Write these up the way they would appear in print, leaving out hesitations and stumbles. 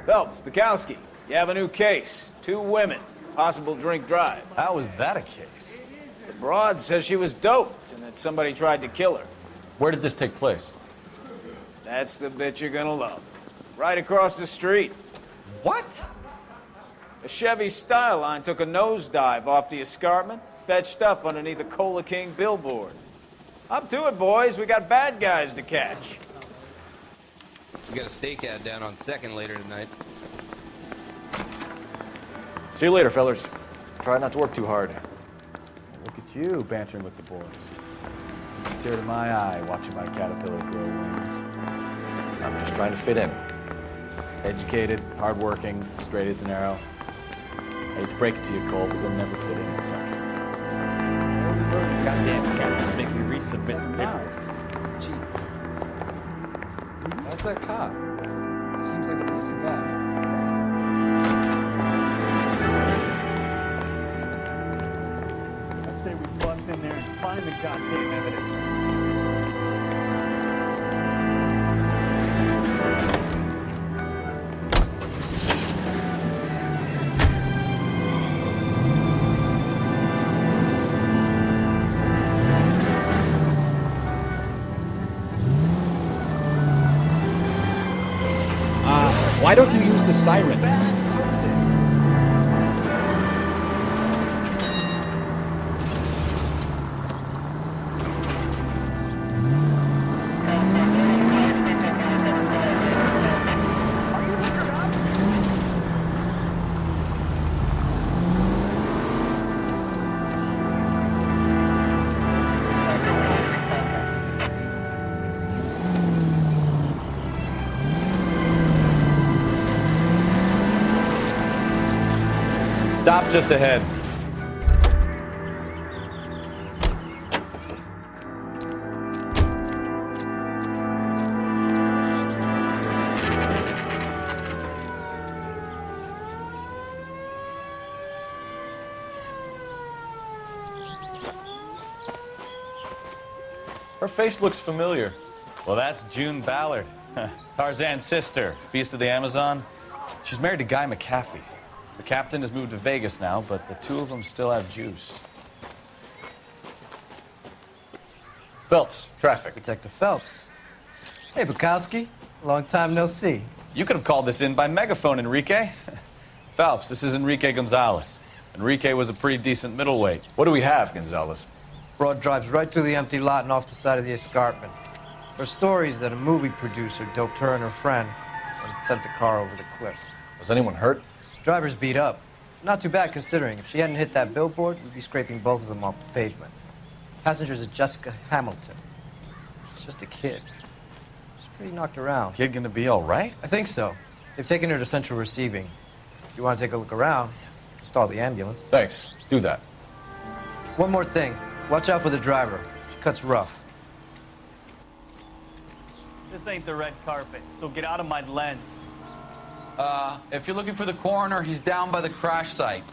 Phelps, Bukowski, you have a new case. 2 women, possible drink drive. How is that a case? The broad says she was doped and that somebody tried to kill her. Where did this take place? That's the bit you're gonna love. Right across the street. What? A Chevy Styline took a nosedive off the escarpment, fetched up underneath a Cola King billboard. Up to it, boys. We got bad guys to catch. We got a stakeout down on 2nd later tonight. See you later, fellas. Try not to work too hard. Look at you bantering with the boys. Tear to my eye watching my caterpillar grow wings. I'm just trying to fit in. Educated, hardworking, straight as an arrow. I hate to break it to you, Cole, but you'll never fit in this country. Goddamn cat, make me resubmit the papers. Jeez. That's that cop. Seems like a decent guy. I say we bust in there and find the goddamn evidence. Why don't you use the siren? Stop just ahead. Her face looks familiar. Well, that's June Ballard, Tarzan's sister, Beast of the Amazon. She's married to Guy McAfee. The captain has moved to Vegas now, but the 2 of them still have juice. Phelps, traffic. Detective Phelps. Hey, Bukowski. Long time no see. You could have called this in by megaphone, Enrique. Phelps, this is Enrique Gonzalez. Enrique was a pretty decent middleweight. What do we have, Gonzalez? Broad drives right through the empty lot and off the side of the escarpment. Her stories that a movie producer doped her and her friend and sent the car over the cliff. Was anyone hurt? Driver's beat up. Not too bad considering. If she hadn't hit that billboard, we'd be scraping both of them off the pavement. Passenger's a Jessica Hamilton. She's just a kid. She's pretty knocked around. Kid gonna be all right? I think so. They've taken her to central receiving. If you want to take a look around, you can stall the ambulance. Thanks. Do that. One more thing. Watch out for the driver. She cuts rough. This ain't the red carpet, so get out of my lens. If you're looking for the coroner, he's down by the crash site.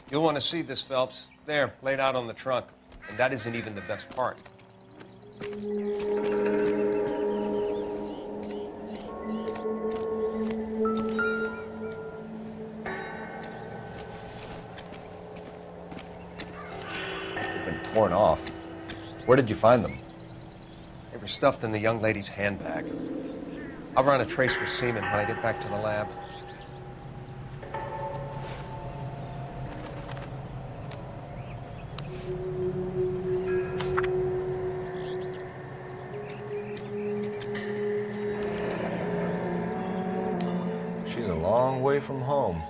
You'll want to see this, Phelps. There, laid out on the trunk. And that isn't even the best part. They've been torn off. Where did you find them? They were stuffed in the young lady's handbag. I'll run a trace for semen when I get back to the lab. She's a long way from home.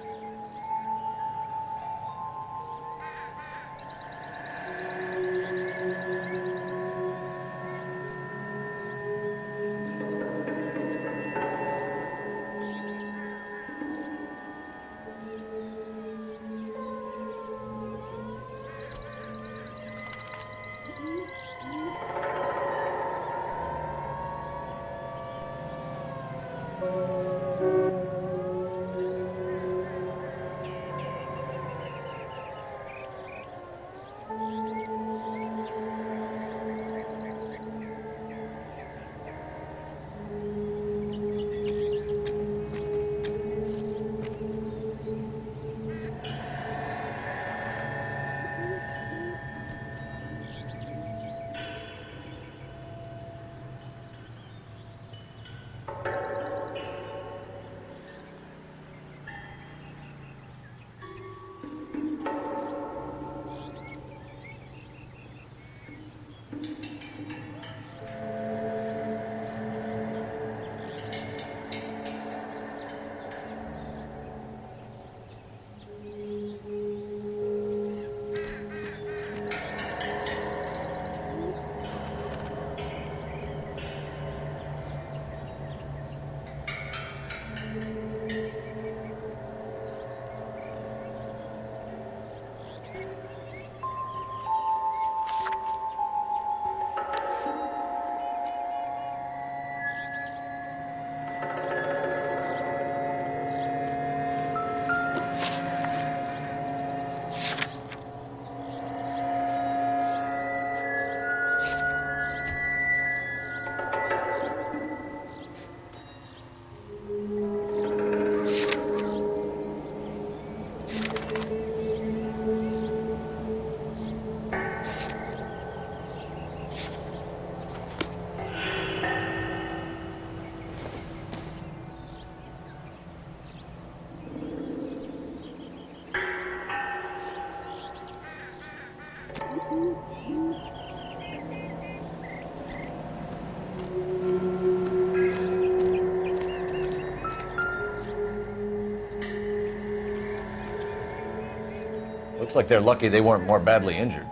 Looks like they're lucky they weren't more badly injured.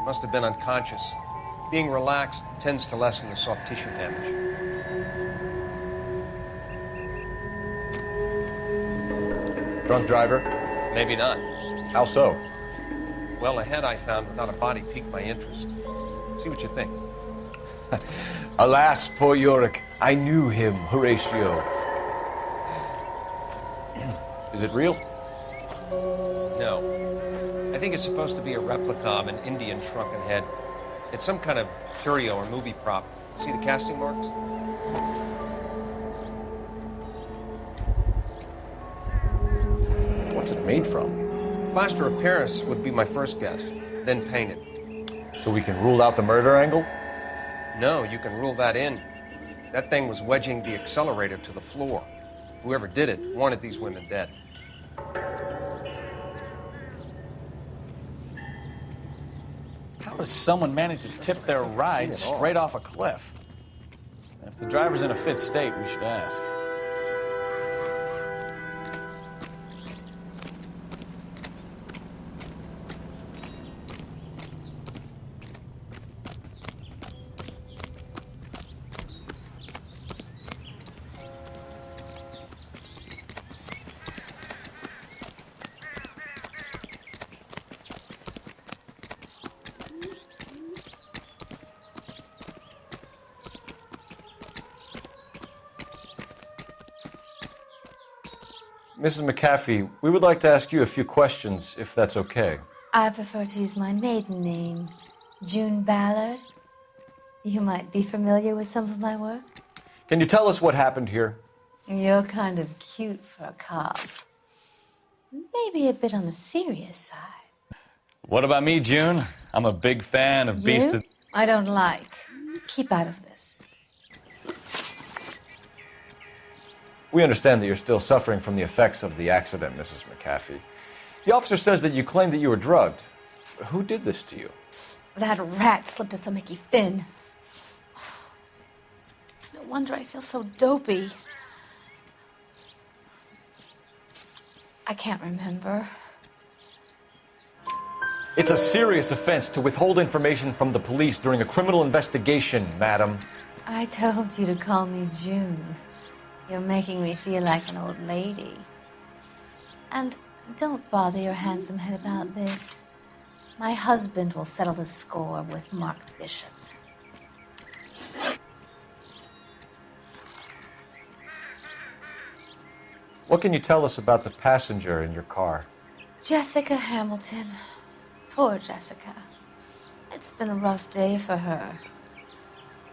Must have been unconscious. Being relaxed tends to lessen the soft tissue damage. Drunk driver? Maybe not. How so? Well, a head I found without a body piqued my interest. See what you think. Alas, poor Yorick. I knew him, Horatio. Is it real? No. I think it's supposed to be a replica of an Indian shrunken head. It's some kind of curio or movie prop. See the casting marks? What's it made from? Plaster of Paris would be my first guess, then painted. So we can rule out the murder angle? No, you can rule that in. That thing was wedging the accelerator to the floor. Whoever did it wanted these women dead. How does someone manage to tip their ride straight off a cliff? If the driver's in a fit state, we should ask. Mrs. McAfee, we would like to ask you a few questions, if that's okay. I prefer to use my maiden name, June Ballard. You might be familiar with some of my work. Can you tell us what happened here? You're kind of cute for a cop. Maybe a bit on the serious side. What about me, June? I'm a big fan of Beast of... I don't like. Keep out of this. We understand that you're still suffering from the effects of the accident, Mrs. McAfee. The officer says that you claimed that you were drugged. Who did this to you? That rat slipped us a Mickey Finn. It's no wonder I feel so dopey. I can't remember. It's a serious offense to withhold information from the police during a criminal investigation, madam. I told you to call me June. You're making me feel like an old lady. And don't bother your handsome head about this. My husband will settle the score with Mark Bishop. What can you tell us about the passenger in your car? Jessica Hamilton. Poor Jessica. It's been a rough day for her.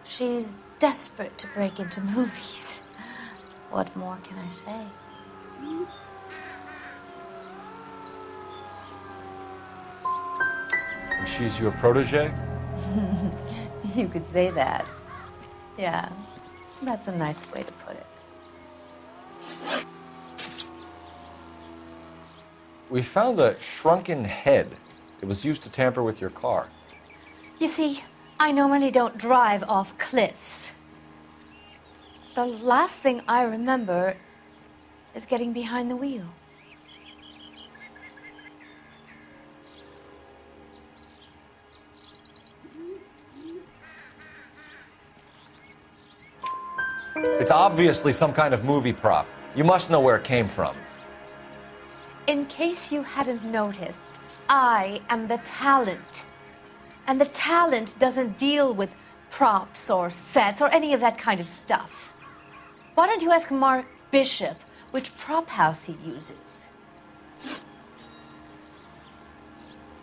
She's desperate to break into movies. What more can I say? And she's your protege? You could say that. Yeah, that's a nice way to put it. We found a shrunken head. It was used to tamper with your car. You see, I normally don't drive off cliffs. The last thing I remember is getting behind the wheel. It's obviously some kind of movie prop. You must know where it came from. In case you hadn't noticed, I am the talent. And the talent doesn't deal with props or sets or any of that kind of stuff. Why don't you ask Mark Bishop which prop house he uses?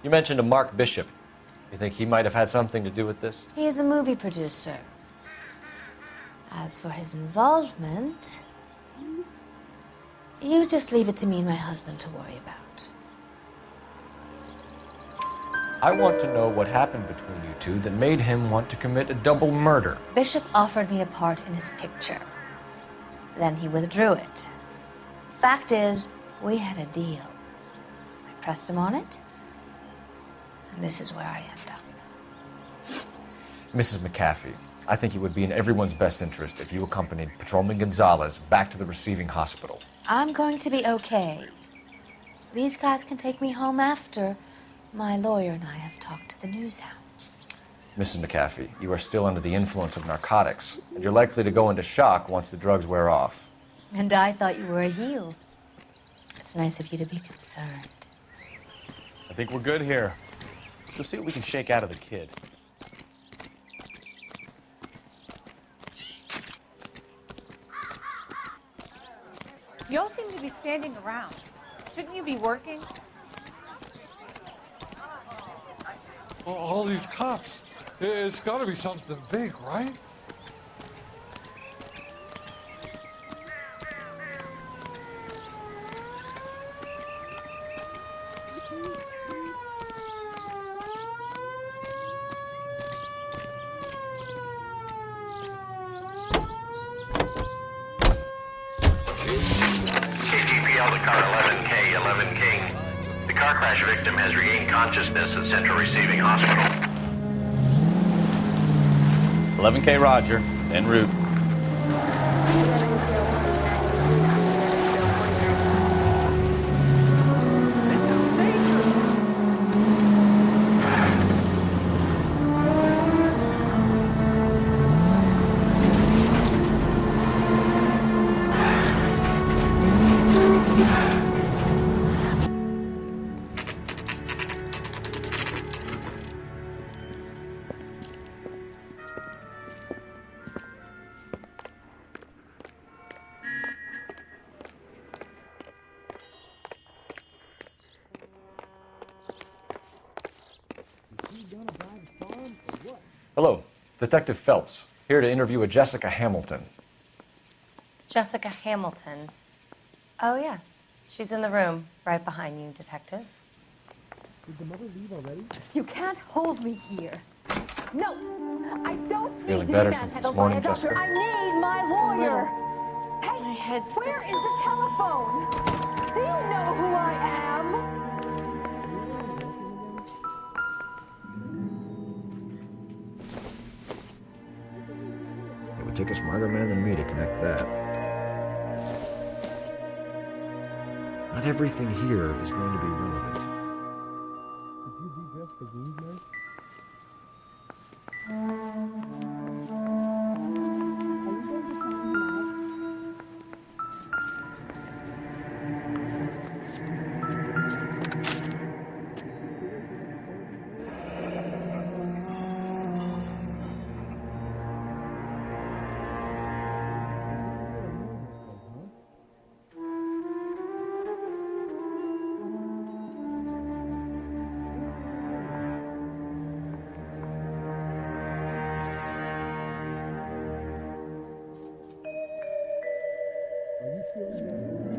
You mentioned a Mark Bishop. You think he might have had something to do with this? He is a movie producer. As for his involvement, you just leave it to me and my husband to worry about. I want to know what happened between you two that made him want to commit a double murder. Bishop offered me a part in his picture. Then he withdrew it. Fact is, we had a deal. I pressed him on it, And this is where I end up. Mrs. McAfee, I think it would be in everyone's best interest if you accompanied Patrolman Gonzalez back to the receiving hospital. I'm going to be okay. These guys can take me home after my lawyer and I have talked to the news hounds. Mrs. McAfee, you are still under the influence of narcotics, and you're likely to go into shock once the drugs wear off. And I thought you were a heel. It's nice of you to be concerned. I think we're good here. Let's go see what we can shake out of the kid. You all seem to be standing around. Shouldn't you be working? All these cops. It's got to be something big, right? KGPL to car 11K, 11 King. The car crash victim has regained consciousness at Central Receiving Hospital. 11K Roger, en route. Hello, Detective Phelps, here to interview a Jessica Hamilton. Jessica Hamilton. Oh, yes. She's in the room, right behind you, Detective. Did the mother leave already? You can't hold me here. No, I don't need Feeling to better be since this manhandled by morning, a doctor. Jessica? I need my lawyer. Hey, My head still where is feels the telephone? Do you know who I am? It would take a smarter man than me to connect that. Not everything here is going to be relevant. Did you de-dress the wound, nurse? Are you still in there?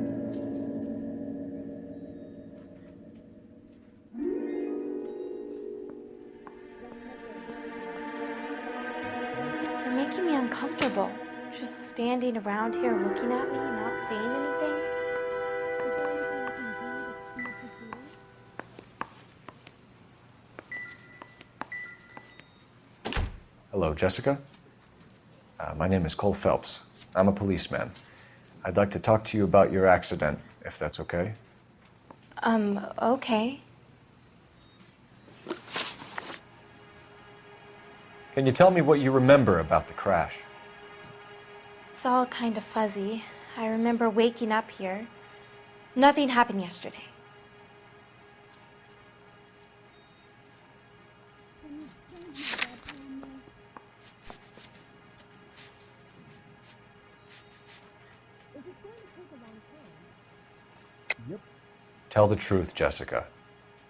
You're making me uncomfortable. Just standing around here looking at me, not saying anything. Hello, Jessica. My name is Cole Phelps. I'm a policeman. I'd like to talk to you about your accident, if that's okay. Okay. Can you tell me what you remember about the crash? It's all kind of fuzzy. I remember waking up here. Nothing happened yesterday. Yep. Tell the truth, Jessica.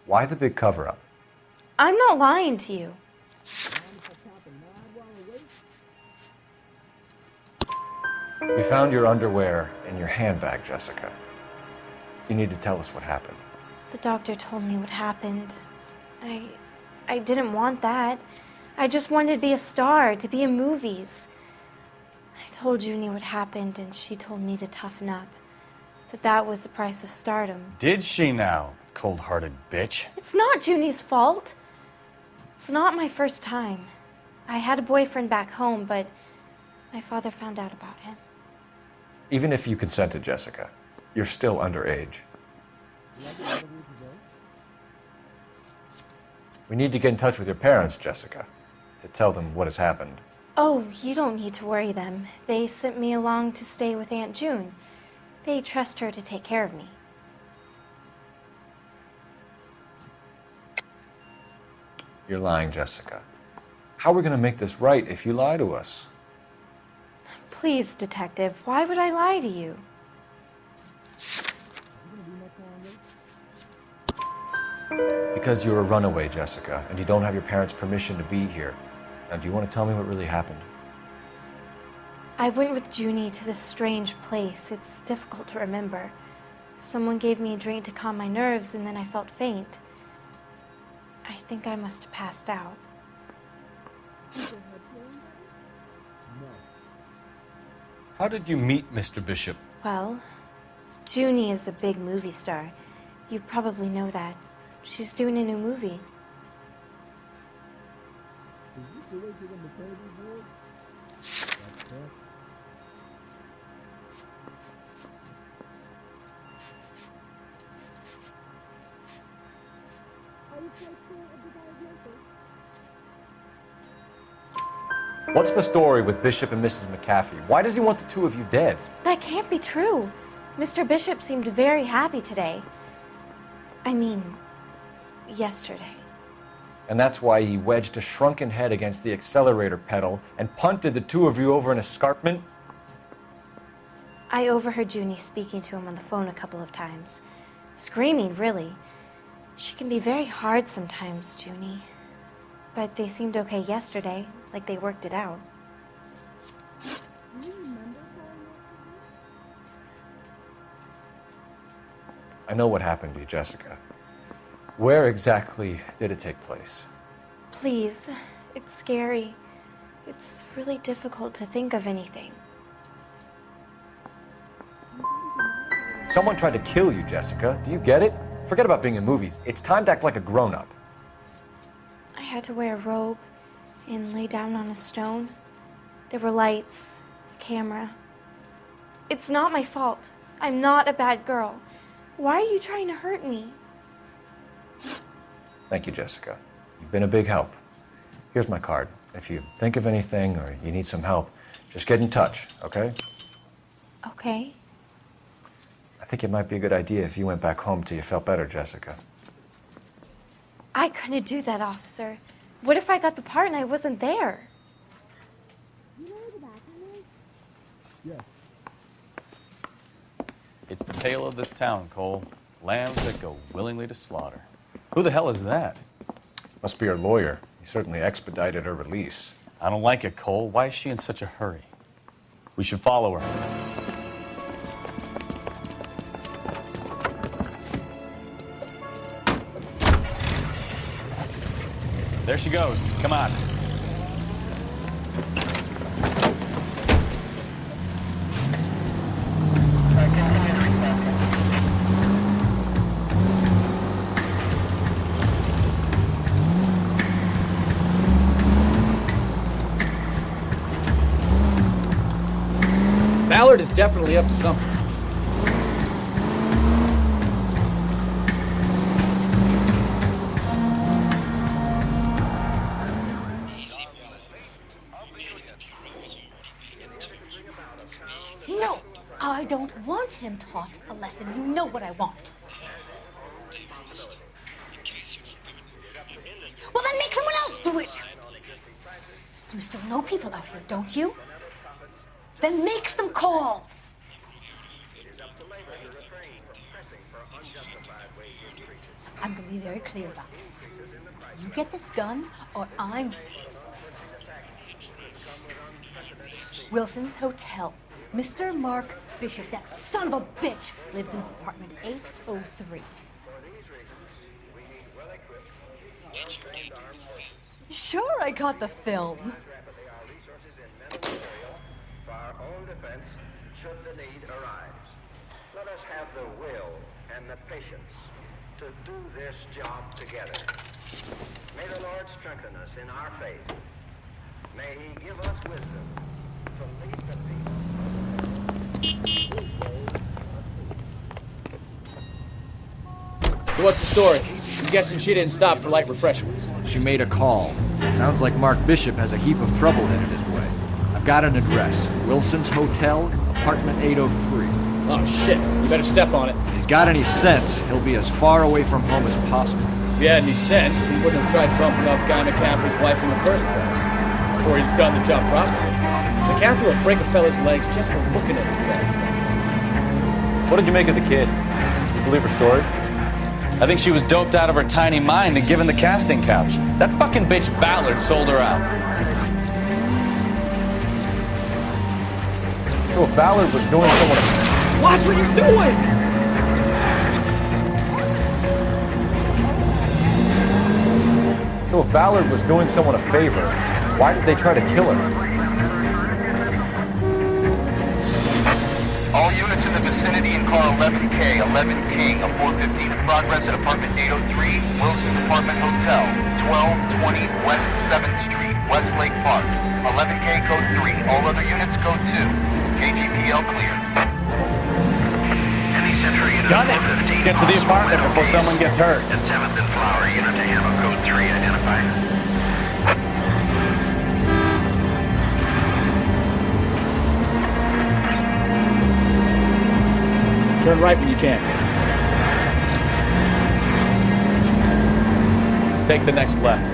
Why the big cover-up? I'm not lying to you. We found your underwear in your handbag, Jessica. You need to tell us what happened. The doctor told me what happened. I didn't want that. I just wanted to be a star, to be in movies. I told Junie what happened, and she told me to toughen up. That was the price of stardom. Did she now, cold-hearted bitch? It's not Junie's fault. It's not my first time. I had a boyfriend back home, but my father found out about him. Even if you consented, Jessica, you're still underage. We need to get in touch with your parents, Jessica, to tell them what has happened. Oh, you don't need to worry them. They sent me along to stay with Aunt June. They trust her to take care of me. You're lying, Jessica. How are we going to make this right if you lie to us? Please, Detective, why would I lie to you? Because you're a runaway, Jessica, and you don't have your parents' permission to be here. Now, do you want to tell me what really happened? I went with Junie to this strange place. It's difficult to remember. Someone gave me a drink to calm my nerves, and then I felt faint. I think I must have passed out. How did you meet Mr. Bishop? Well, Junie is a big movie star. You probably know that. She's doing a new movie. What's the story with Bishop and Mrs. McAfee? Why does he want the two of you dead? That can't be true. Mr. Bishop seemed very happy today. I mean, yesterday. And that's why he wedged a shrunken head against the accelerator pedal and punted the two of you over an escarpment? I overheard Junie speaking to him on the phone a couple of times. Screaming, really. She can be very hard sometimes, Junie. But they seemed okay yesterday, like they worked it out. I know what happened to you, Jessica. Where exactly did it take place? Please, it's scary. It's really difficult to think of anything. Someone tried to kill you, Jessica. Do you get it? Forget about being in movies. It's time to act like a grown-up. I had to wear a robe and lay down on a stone. There were lights, a camera. It's not my fault. I'm not a bad girl. Why are you trying to hurt me? Thank you, Jessica. You've been a big help. Here's my card. If you think of anything or you need some help, just get in touch, okay? Okay. I think it might be a good idea if you went back home till you felt better, Jessica. I couldn't do that, officer. What if I got the part and I wasn't there? Yes. It's the tale of this town, Cole. Lambs that go willingly to slaughter. Who the hell is that? Must be her lawyer. He certainly expedited her release. I don't like it, Cole. Why is she in such a hurry? We should follow her. There she goes. Come on. Ballard is definitely up to something. No, I don't want him taught a lesson. You know what I want. Well, then make someone else do it. You still know people out here, don't you? Then make some calls. I'm going to be very clear about this. You get this done, or I'm... Wilson's Hotel. Mr. Mark Bishop, that son of a bitch, lives in apartment 803. Sure, I got the film. For our own defense, should the need arise. Let us have the will and the patience to do this job together. May the Lord strengthen in our faith. May he give us wisdom to lead the people. So what's the story? I'm guessing she didn't stop for light refreshments. She made a call. Sounds like Mark Bishop has a heap of trouble headed his way. I've got an address. Wilson's Hotel, apartment 803. Oh shit, you better step on it. If he's got any sense, he'll be as far away from home as possible. If he had any sense, he wouldn't have tried bumping off Guy McCaffrey's wife in the first place. Or he'd done the job properly. McCaffrey would break a fella's legs just for looking at him. What did you make of the kid? You believe her story? I think she was doped out of her tiny mind and given the casting couch. That fucking bitch Ballard sold her out. So if Ballard was doing someone... Watch what you're doing! So if Ballard was doing someone a favor, why did they try to kill her? All units in the vicinity in car 11K, 11 King, a 415 in progress at apartment 803, Wilson's Apartment Hotel, 1220 West 7th Street, Westlake Park. 11K code 3, all other units code 2. KGPL clear. Any Central unit Got it. 415. Get to the apartment before someone gets hurt. At 7th and Flower, unit to handle code 3 identified. Turn right when you can. Take the next left.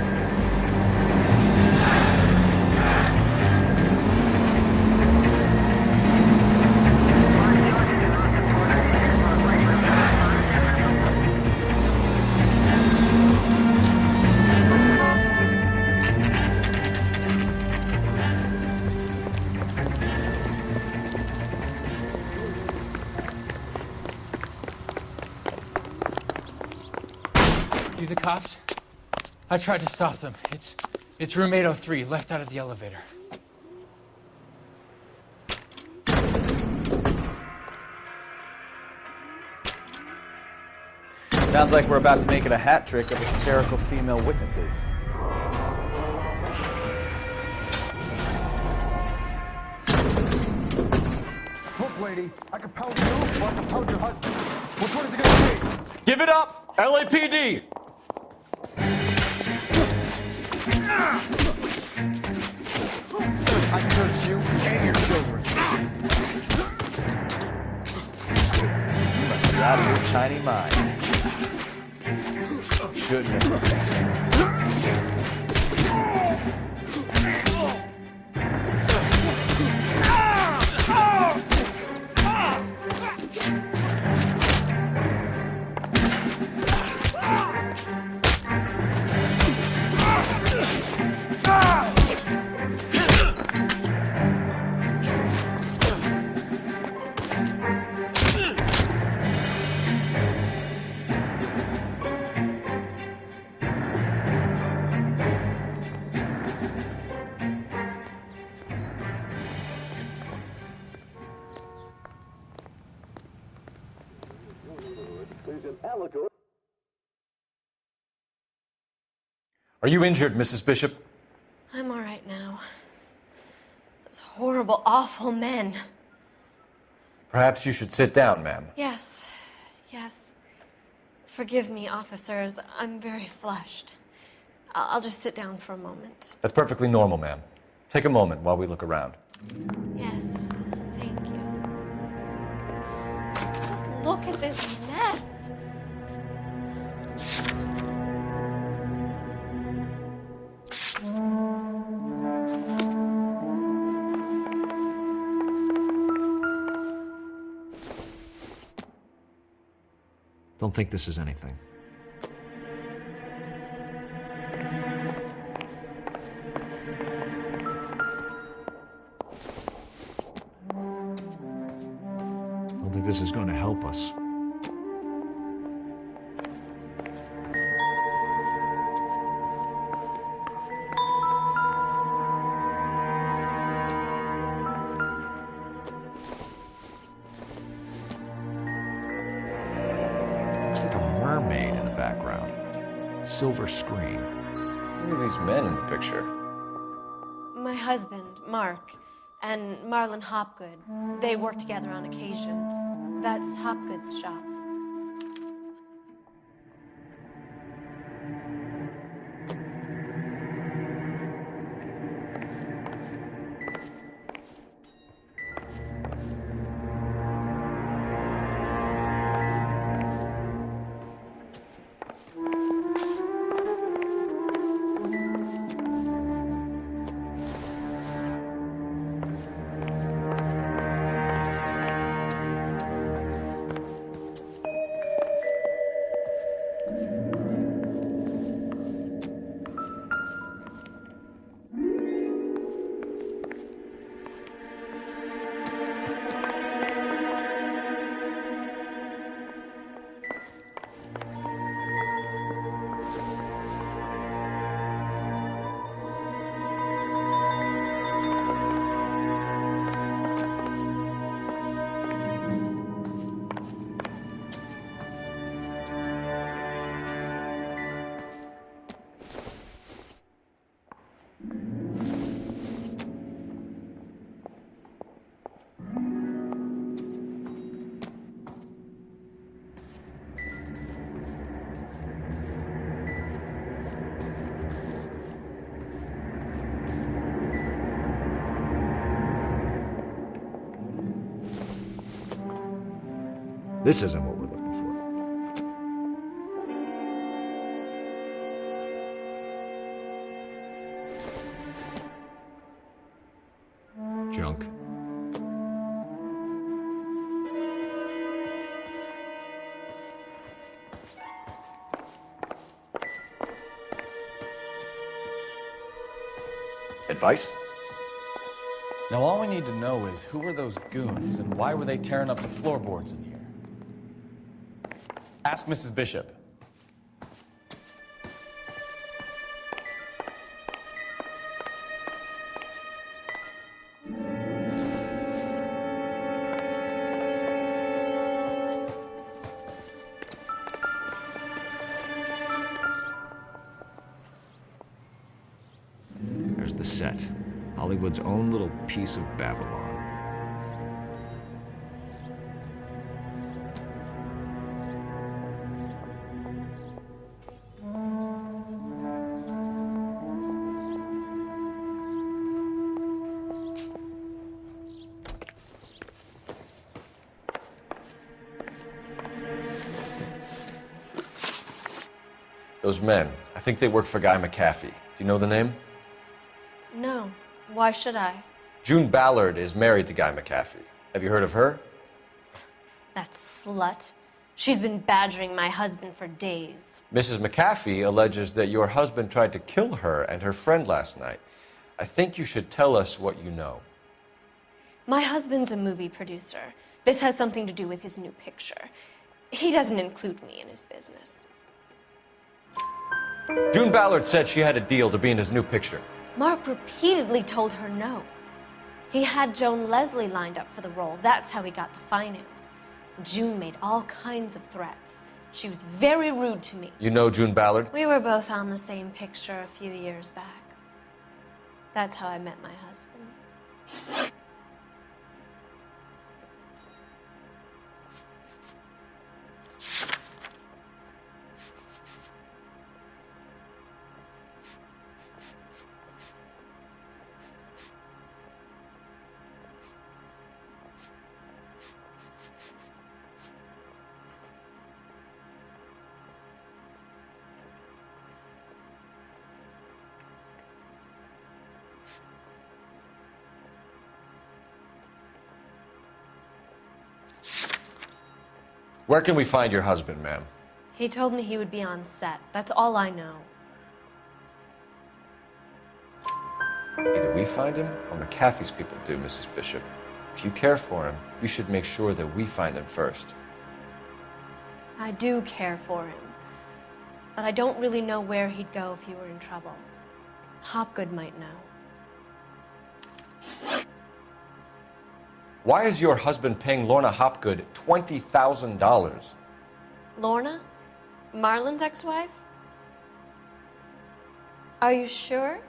You the cops? I tried to stop them. It's room 803, left out of the elevator. Sounds like we're about to make it a hat trick of hysterical female witnesses. Look, lady, I can pound you or I can pound your husband. Which one is it gonna be? Give it up! LAPD! I curse you and your children. You must be out of your tiny mind. Shouldn't have. Are you injured, Mrs. Bishop? I'm all right now. Those horrible, awful men. Perhaps you should sit down, ma'am. Yes, yes. Forgive me, officers. I'm very flushed. I'll just sit down for a moment. That's perfectly normal, ma'am. Take a moment while we look around. Yes, thank you. Just look at this mess. Don't think this is anything. Don't think this is going to help us. Looks like a mermaid in the background. Silver screen. Who are these men in the picture? My husband, Mark, and Marlon Hopgood. They work together on occasion. That's Hopgood's shop. This isn't what we're looking for. Junk. Advice? Now all we need to know is who were those goons and why were they tearing up the floorboards in here? Ask Mrs. Bishop. There's the set. Hollywood's own little piece of Babylon. Those men, I think they work for Guy McAfee. Do you know the name? No. Why should I? June Ballard is married to Guy McAfee. Have you heard of her? That slut. She's been badgering my husband for days. Mrs. McAfee alleges that your husband tried to kill her and her friend last night. I think you should tell us what you know. My husband's a movie producer. This has something to do with his new picture. He doesn't include me in his business. June Ballard said she had a deal to be in his new picture. Mark repeatedly told her no. He had Joan Leslie lined up for the role. That's how he got the finance. June made all kinds of threats. She was very rude to me. You know June Ballard? We were both on the same picture a few years back. That's how I met my husband. Where can we find your husband, ma'am? He told me he would be on set. That's all I know. Either we find him or McAfee's people do, Mrs. Bishop. If you care for him, you should make sure that we find him first. I do care for him. But I don't really know where he'd go if he were in trouble. Hopgood might know. Why is your husband paying Lorna Hopgood $20,000? Lorna? Marlon's ex-wife? Are you sure?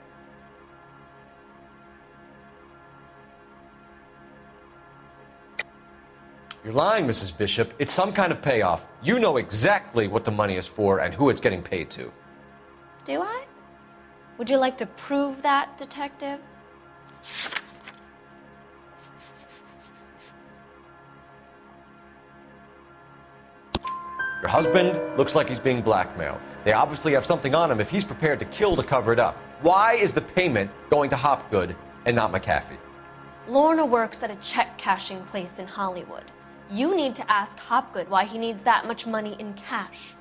You're lying, Mrs. Bishop. It's some kind of payoff. You know exactly what the money is for and who it's getting paid to. Do I? Would you like to prove that, Detective? Your husband looks like he's being blackmailed. They obviously have something on him if he's prepared to kill to cover it up. Why is the payment going to Hopgood and not McAfee? Lorna works at a check cashing place in Hollywood. You need to ask Hopgood why he needs that much money in cash.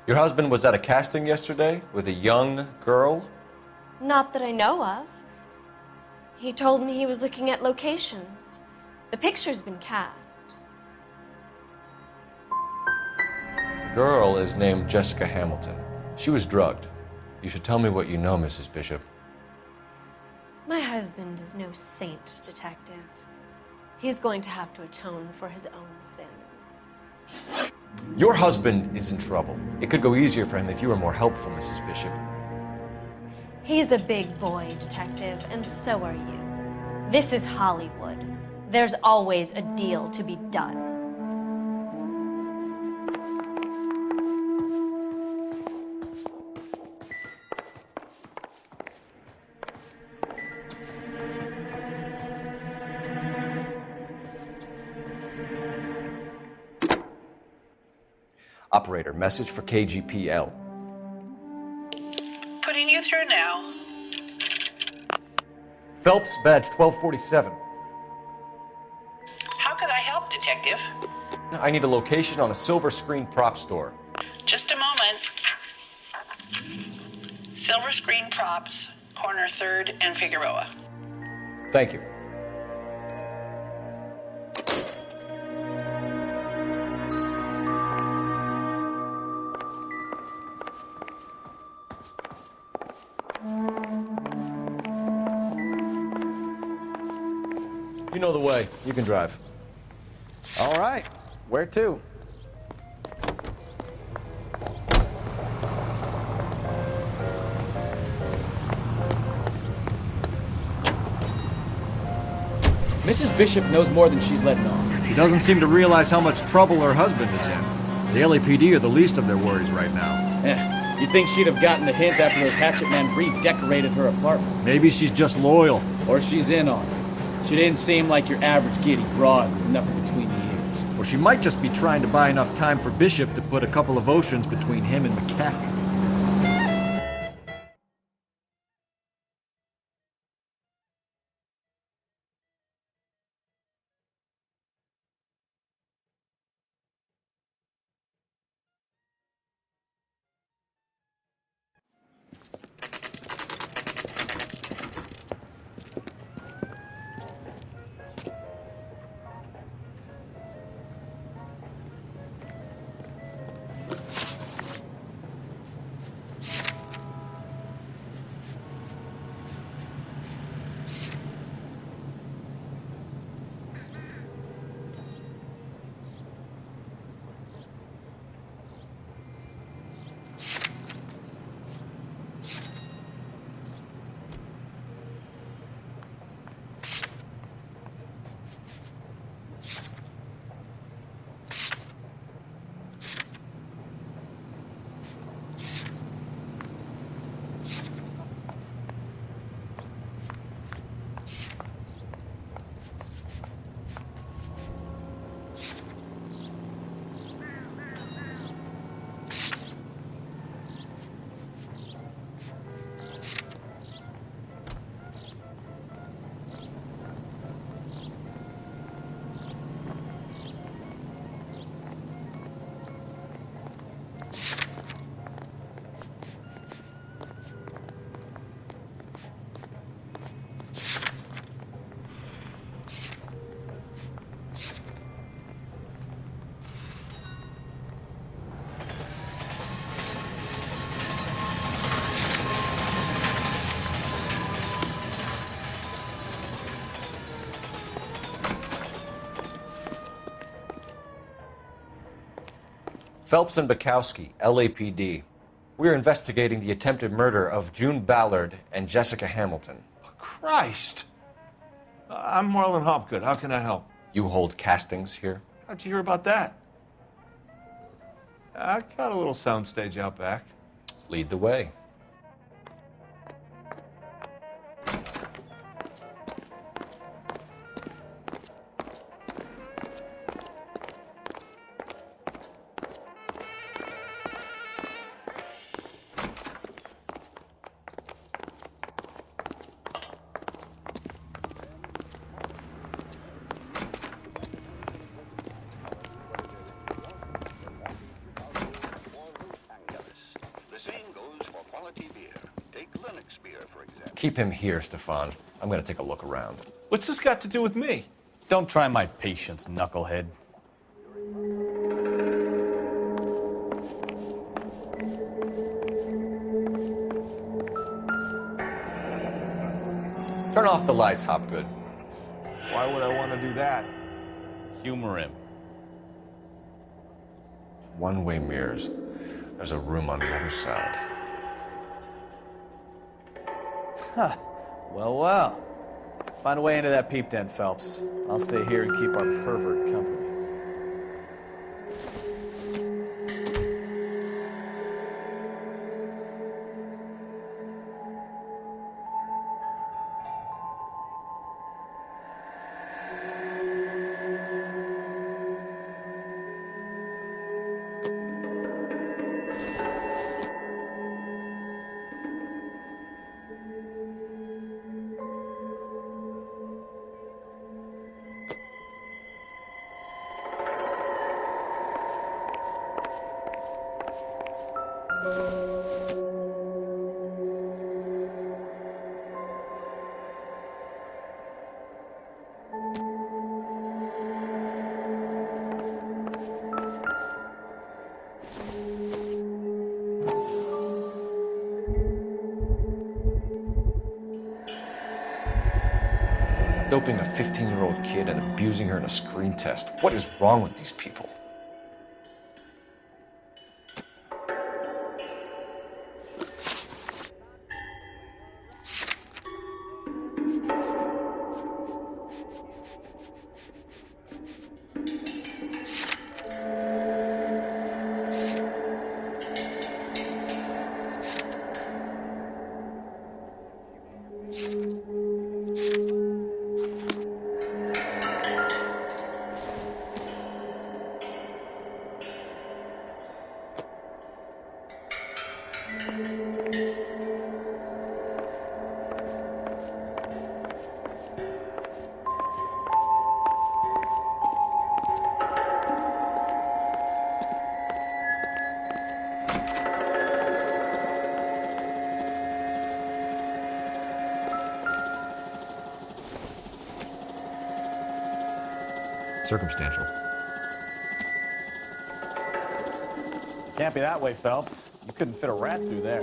Your husband was at a casting yesterday with a young girl? Not that I know of. He told me he was looking at locations. The picture's been cast. The girl is named Jessica Hamilton. She was drugged. You should tell me what you know, Mrs. Bishop. My husband is no saint, Detective. He's going to have to atone for his own sins. Your husband is in trouble. It could go easier for him if you were more helpful, Mrs. Bishop. He's a big boy, Detective, and so are you. This is Hollywood. There's always a deal to be done. Operator, message for KGPL. Putting you through now. Phelps, badge 1247. How could I help, Detective? I need a location on a silver screen prop store. Just a moment. Silver Screen Props, corner 3rd and Figueroa. Thank you. You know the way. You can drive. All right. Where to? Mrs. Bishop knows more than she's letting on. She doesn't seem to realize how much trouble her husband is in. The LAPD are the least of their worries right now. You'd think she'd have gotten the hint after those hatchet men redecorated her apartment. Maybe she's just loyal. Or she's in on it. She didn't seem like your average giddy broad with nothing between the ears. Or she might just be trying to buy enough time for Bishop to put a couple of oceans between him and McAfee. Phelps and Bukowski, LAPD. We're investigating the attempted murder of June Ballard and Jessica Hamilton. Christ! I'm Marlon Hopgood. How can I help? You hold castings here? How'd you hear about that? I got a little soundstage out back. Lead the way. Keep him here, Stefan. I'm going to take a look around. What's this got to do with me? Don't try my patience, knucklehead. Turn off the lights, Hopgood. Why would I want to do that? Humor him. One-way mirrors. There's a room on the other side. Huh. Well, well. Find a way into that peep den, Phelps. I'll stay here and keep our pervert company. Doping a 15-year-old kid and abusing her in a screen test. What is wrong with these people? Circumstantial. Can't be that way, Phelps. You couldn't fit a rat through there.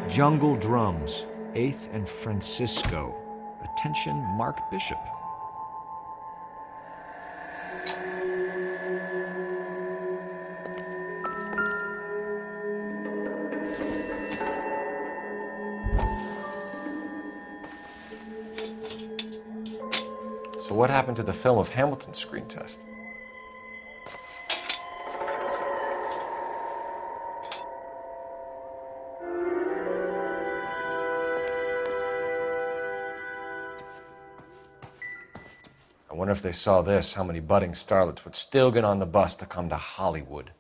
Jungle Drums, 8th and Francisco. Attention, Mark Bishop. So what happened to the film of Hamilton's screen test? I wonder if they saw this, how many budding starlets would still get on the bus to come to Hollywood.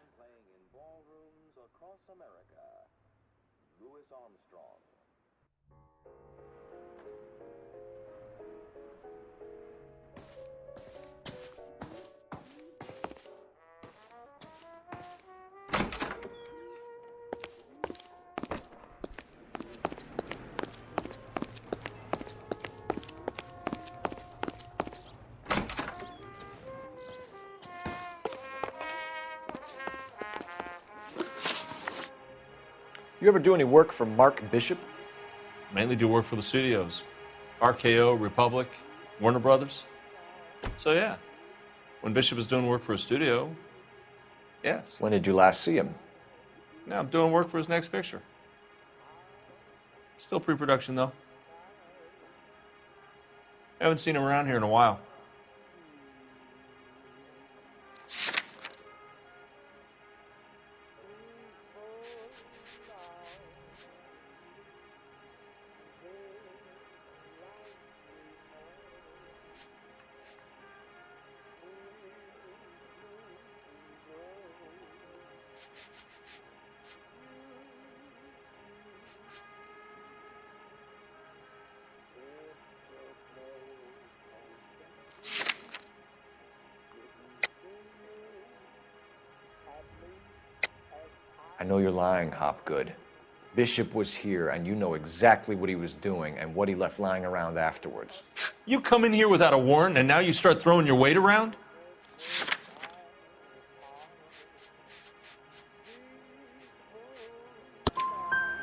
You ever do any work for Mark Bishop? Mainly do work for the studios. RKO, Republic, Warner Brothers. So yeah, when Bishop is doing work for a studio, yes. When did you last see him? Now I'm doing work for his next picture. Still pre-production though. Haven't seen him around here in a while. I know you're lying, Hopgood. Bishop was here, and you know exactly what he was doing and what he left lying around afterwards. You come in here without a warrant, and now you start throwing your weight around?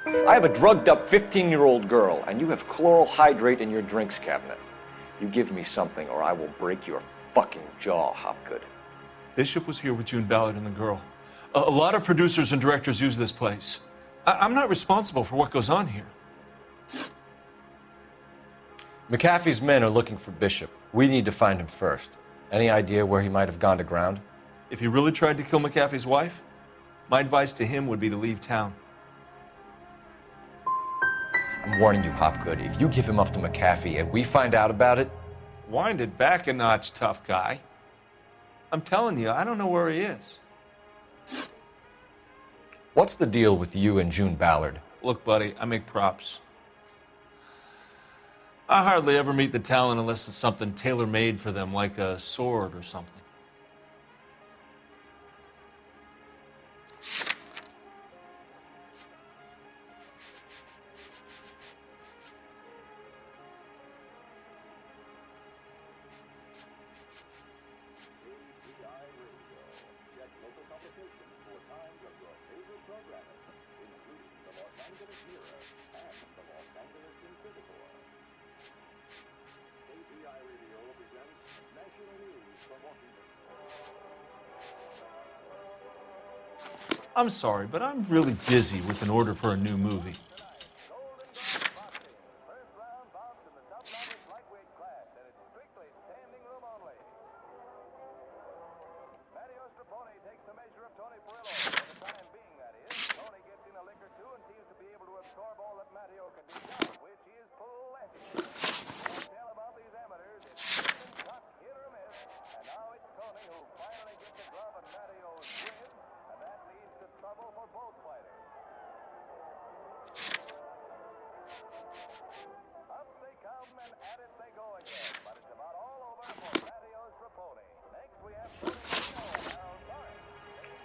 I have a drugged-up 15-year-old girl, and you have chloral hydrate in your drinks cabinet. You give me something, or I will break your fucking jaw, Hopgood. Bishop was here with June Ballard and the girl. A lot of producers and directors use this place. I'm not responsible for what goes on here. McAfee's men are looking for Bishop. We need to find him first. Any idea where he might have gone to ground? If he really tried to kill McAfee's wife, my advice to him would be to leave town. I'm warning you, Hopgood. If you give him up to McAfee and we find out about it... Wind it back a notch, tough guy. I'm telling you, I don't know where he is. What's the deal with you and June Ballard? Look, buddy, I make props. I hardly ever meet the talent unless it's something tailor-made for them, like a sword or something. I'm sorry, but I'm really busy with an order for a new movie.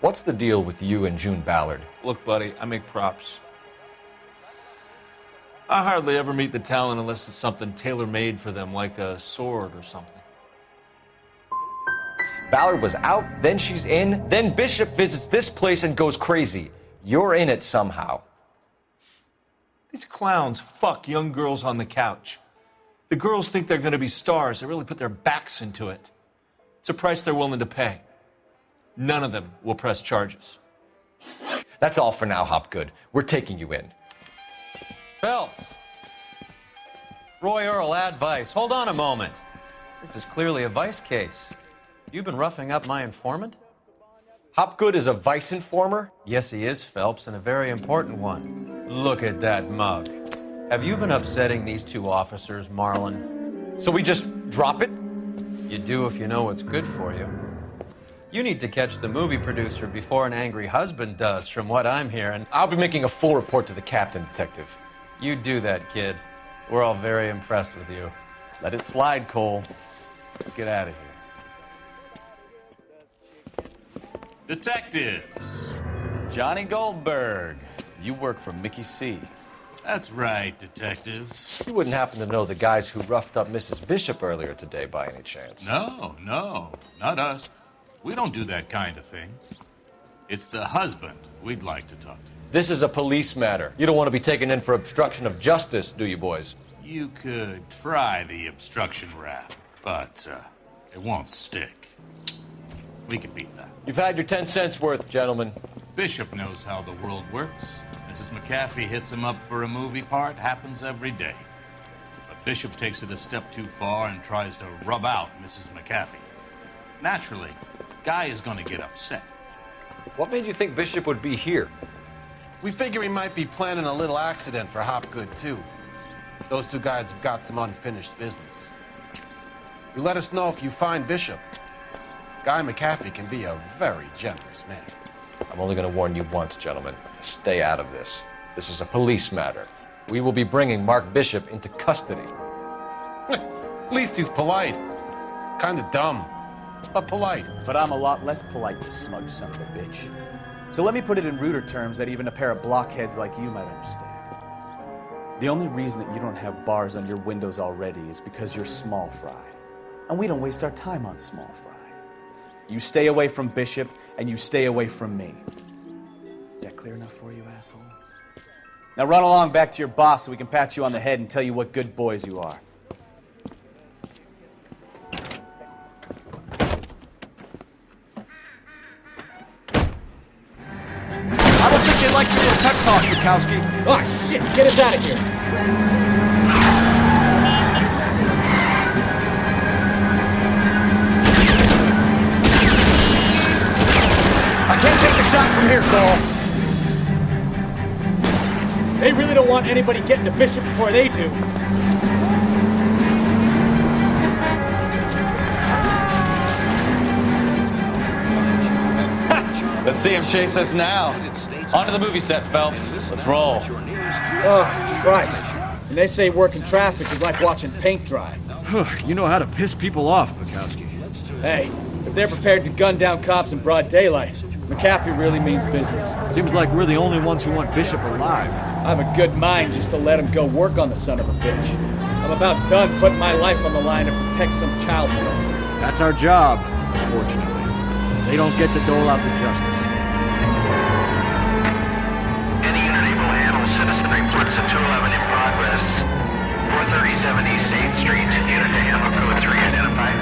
What's the deal with you and June Ballard? Look, buddy, I make props. I hardly ever meet the talent unless it's something tailor-made for them, like a sword or something. Ballard was out, then she's in, then Bishop visits this place and goes crazy. You're in it somehow. These clowns fuck young girls on the couch. The girls think they're going to be stars. They really put their backs into it. It's a price they're willing to pay. None of them will press charges. That's all for now, Hopgood. We're taking you in. Phelps. Roy Earl, advice. Hold on a moment. This is clearly a vice case. You've been roughing up my informant? Hopgood is a vice informer? Yes, he is, Phelps, and a very important one. Look at that mug. Have you been upsetting these two officers, Marlon? So we just drop it? You do if you know what's good for you. You need to catch the movie producer before an angry husband does, from what I'm hearing. I'll be making a full report to the captain, Detective. You do that, kid. We're all very impressed with you. Let it slide, Cole. Let's get out of here. Detectives. Johnny Goldberg. You work for Mickey C. That's right, detectives. You wouldn't happen to know the guys who roughed up Mrs. Bishop earlier today by any chance? No, not us. We don't do that kind of thing. It's the husband we'd like to talk to. This is a police matter. You don't want to be taken in for obstruction of justice, do you, boys? You could try the obstruction rap, but it won't stick. We can beat that. You've had your 10 cents worth, gentlemen. Bishop knows how the world works. Mrs. McAfee hits him up for a movie part. Happens every day. But Bishop takes it a step too far and tries to rub out Mrs. McAfee. Naturally, Guy is going to get upset. What made you think Bishop would be here? We figure he might be planning a little accident for Hopgood, too. Those two guys have got some unfinished business. You let us know if you find Bishop. Guy McAfee can be a very generous man. I'm only going to warn you once, gentlemen. Stay out of this. This is a police matter. We will be bringing Mark Bishop into custody. At least he's polite. Kind of dumb, but polite. But I'm a lot less polite, you smug son of a bitch. So let me put it in ruder terms that even a pair of blockheads like you might understand. The only reason that you don't have bars on your windows already is because you're small fry. And we don't waste our time on small fry. You stay away from Bishop, and you stay away from me. Is that clear enough for you, asshole? Now run along back to your boss so we can pat you on the head and tell you what good boys you are. I don't think they like your little pep talk, Bukowski. Oh, shit! Get us out of here! I can't take the shot from here, Cole. They really don't want anybody getting to Bishop before they do. Let's see him chase us now. Onto the movie set, Phelps. Let's roll. Oh, Christ. And they say working traffic is like watching paint dry. You know how to piss people off, Bukowski. Hey, if they're prepared to gun down cops in broad daylight, McAfee really means business. Seems like we're the only ones who want Bishop alive. I have a good mind just to let him go work on the son of a bitch. I'm about done putting my life on the line to protect some child molester. That's our job, unfortunately. They don't get to dole out the justice. Any unit able to handle citizen reports of 211 in progress. 437 East 8th Street. Unit to handle code 3 identified.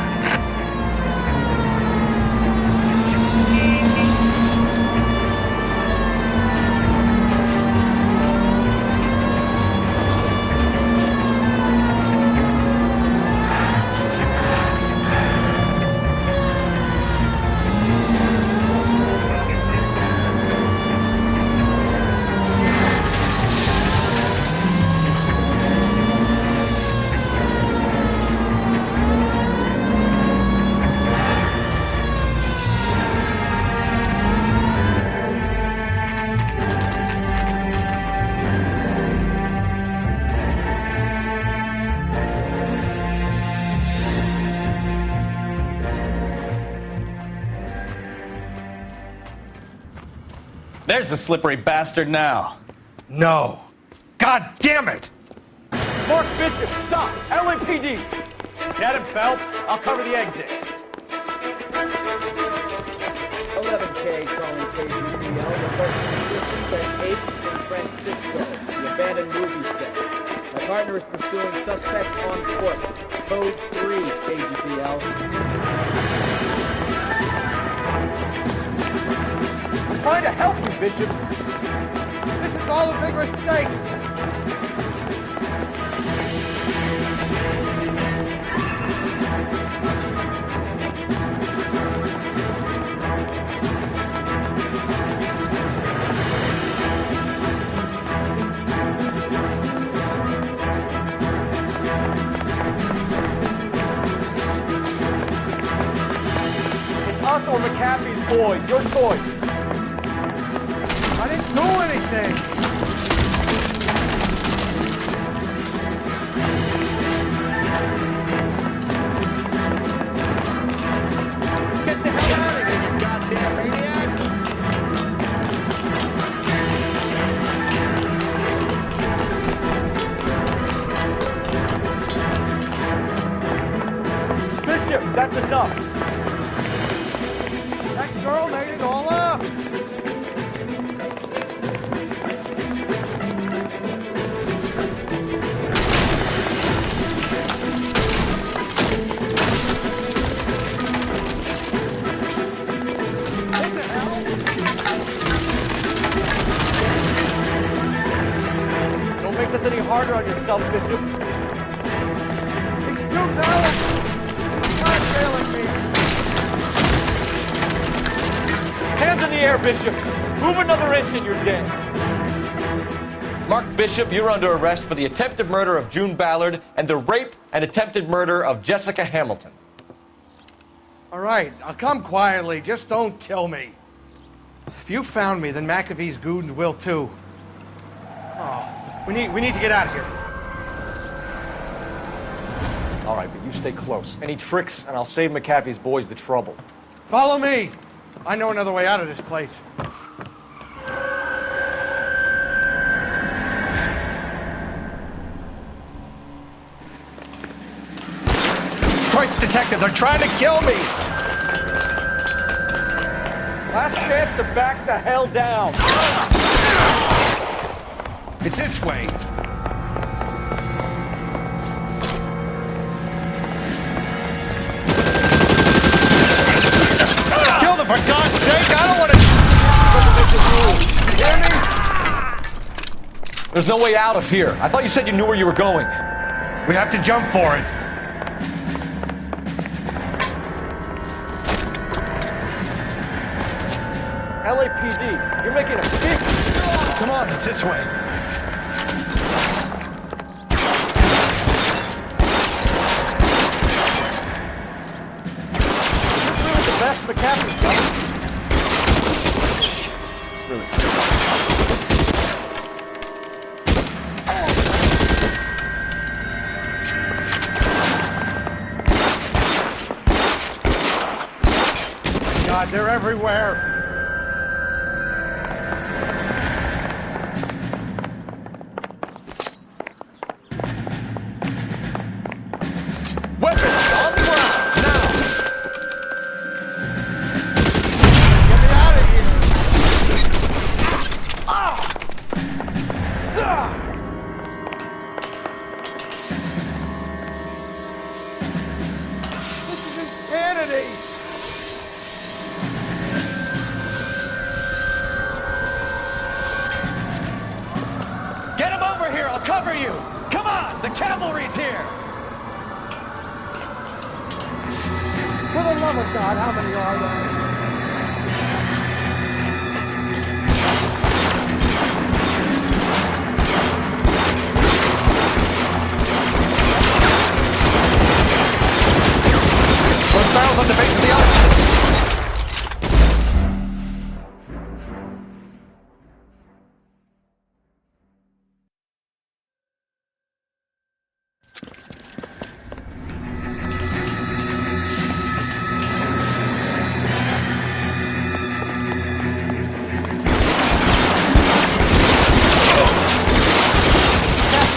There's the slippery bastard now. No. God damn it! Mark Bishop, stop! LAPD! Get him, Phelps. I'll cover the exit. 11K calling KGPL. Reporting assistance at 8th and Francisco, the abandoned movie set. My partner is pursuing suspect on foot. Code 3, KGPL. I'm trying to help you, Bishop. This is all a big mistake. or McAfee's boys. Your choice. I didn't do anything. Get the hell out of here, you goddamn maniac! Bishop, that's enough. That girl made it all up. Don't make this any harder on yourself, Bishop. It's too talented. Blackmailing me. Hands in the air, Bishop. Move another inch and you're dead. Mark Bishop, you're under arrest for the attempted murder of June Ballard and the rape and attempted murder of Jessica Hamilton. All right, I'll come quietly. Just don't kill me. If you found me, then McAfee's goons will too. Oh, we need to get out of here. All right, but you stay close. Any tricks, and I'll save McAfee's boys the trouble. Follow me. I know another way out of this place. Christ, detective, they're trying to kill me. Last chance to back the hell down. It's this way. Kill them, for God's sake! I don't want to... You hear me? There's no way out of here. I thought you said you knew where you were going. We have to jump for it. LAPD, you're making a big... Come on, it's this way. The best McAfee's got. Really? God, they're everywhere. Weapons on the ground, now! Get me out of here. This is insanity. Get him over here, I'll cover you! Come on, the cavalry's here! For the love of God, how many are there? Those barrels on the base of the elevator.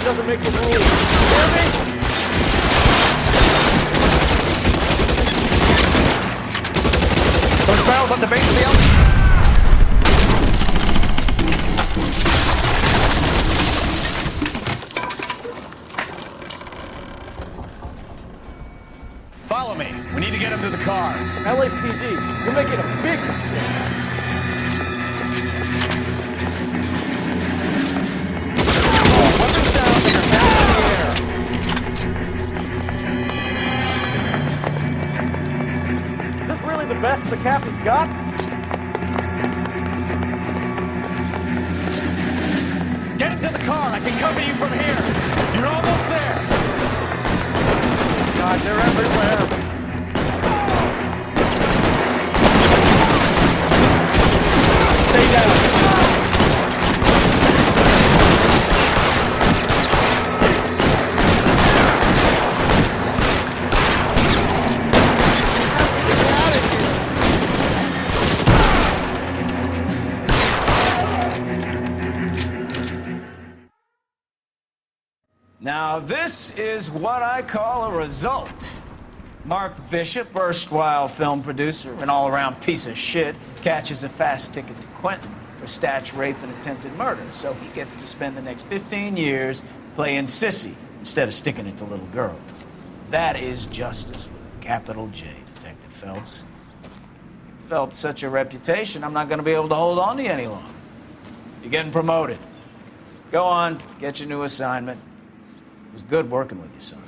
Doesn't make the rules. Hear me? Those barrels on the base of the elevator. Follow me. We need to get him to the car. LAPD, you're making a big mistake. Weapons down, and your hands in the air. Is this really the best McAfee's got? Get him to the car. I can cover you from here. You're almost there. God, they're everywhere. Now, this is what I call a result. Mark Bishop, erstwhile film producer and all-around piece of shit, catches a fast ticket to Quentin for statch rape and attempted murder, so he gets to spend the next 15 years playing sissy instead of sticking it to little girls. That is justice with a capital J, Detective Phelps. Developed such a reputation, I'm not going to be able to hold on to you any longer. You're getting promoted. Go on, get your new assignment. It was good working with you, son.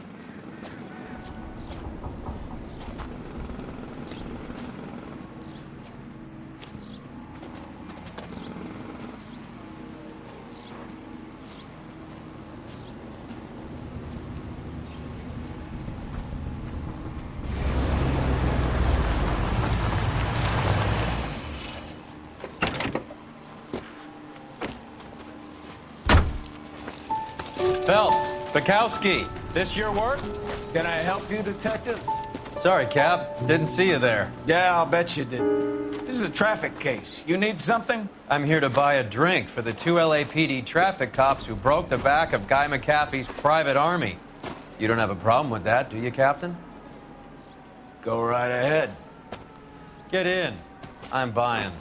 Phelps, Bukowski, this your work? Can I help you, Detective? Sorry, Cap. Didn't see you there. Yeah, I'll bet you did. This is a traffic case. You need something? I'm here to buy a drink for the 2 LAPD traffic cops who broke the back of Guy McAfee's private army. You don't have a problem with that, do you, Captain? Go right ahead. Get in. I'm buying.